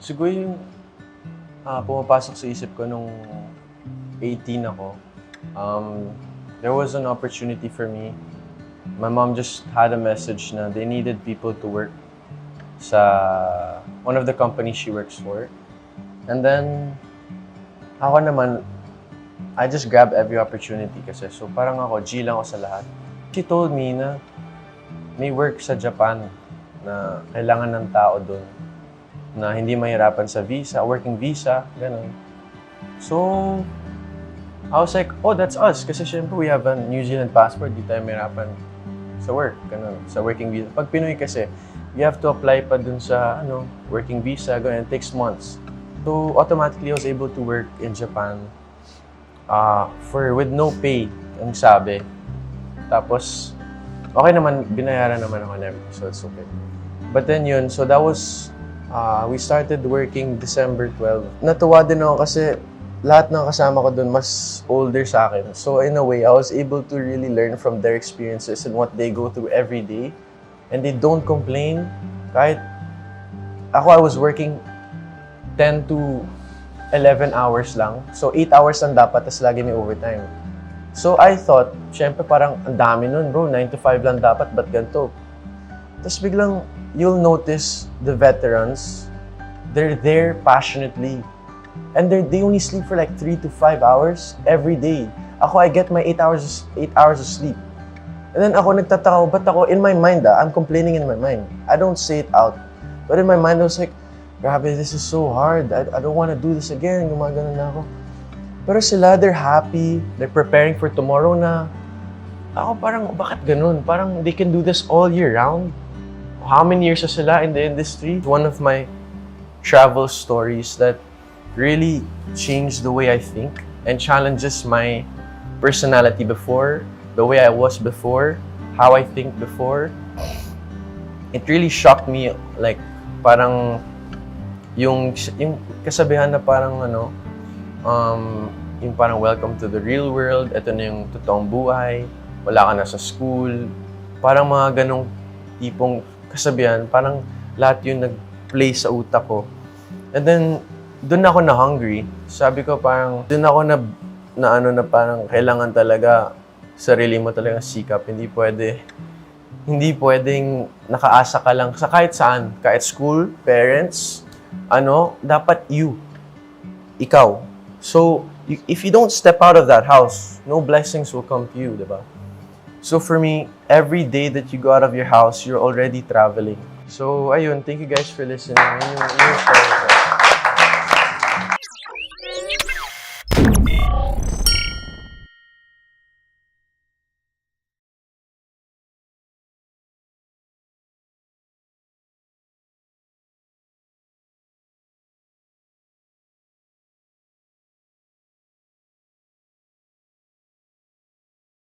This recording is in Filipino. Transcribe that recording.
Siguro yung pumapasok sa isip ko nung 18 ako, there was an opportunity for me. My mom just had a message na they needed people to work sa one of the companies she works for. And then, ako naman, I just grab every opportunity kasi. So parang ako, G lang ako sa lahat. She told me na may work sa Japan na kailangan ng tao doon na hindi mahirapan sa visa, working visa, gano'n. So, I was like, oh, that's us. Kasi syempre, we have a New Zealand passport, di tayo mahirapan sa work, gano'n, sa working visa. Pag Pinoy kasi, you have to apply pa dun sa, working visa, gano'n, it takes months. So, automatically, I was able to work in Japan with no pay, ang sabi. Tapos, okay naman, binayaran naman ako and everything, so it's okay. But then yun, so that was, we started working December 12. Natuwa din ako kasi lahat ng kasama ko dun mas older sa akin. So in a way, I was able to really learn from their experiences and what they go through every day. And they don't complain. Kahit ako, I was working 10 to 11 hours lang. So 8 hours lang dapat, tas lagi may overtime. So I thought, syempre parang ang dami nun bro, 9 to 5 lang dapat, ba't ganito? Tapos biglang, you'll notice the veterans, they're there passionately. And they only sleep for like 3 to 5 hours every day. Ako, I get my 8 hours of sleep. And then ako nagtataka, ba't ako, in my mind, I'm complaining in my mind. I don't say it out. But in my mind, I was like, grabe, this is so hard. I don't want to do this again. Gumagano na ako. Pero sila, they're happy. They're preparing for tomorrow na. Ako parang, bakit ganun? Parang they can do this all year round. How many years na sila in the industry? One of my travel stories that really changed the way I think and challenges my personality before, the way I was before, how I think before. It really shocked me, like, parang yung kasabihan na parang yung parang welcome to the real world, ito na yung totoong buhay, wala ka na sa school, parang mga ganong tipong kasabihan, parang lahat yun nag-play sa utak ko. And then, doon ako na hungry. Sabi ko parang, doon ako na parang kailangan talaga sarili mo talaga sikap. Hindi pwedeng nakaasa ka lang sa kahit saan. Kahit school, parents, dapat ikaw. So, if you don't step out of that house, no blessings will come to you, diba? So for me, every day that you go out of your house, you're already traveling. So ayun, thank you guys for listening. Yun yung story ko.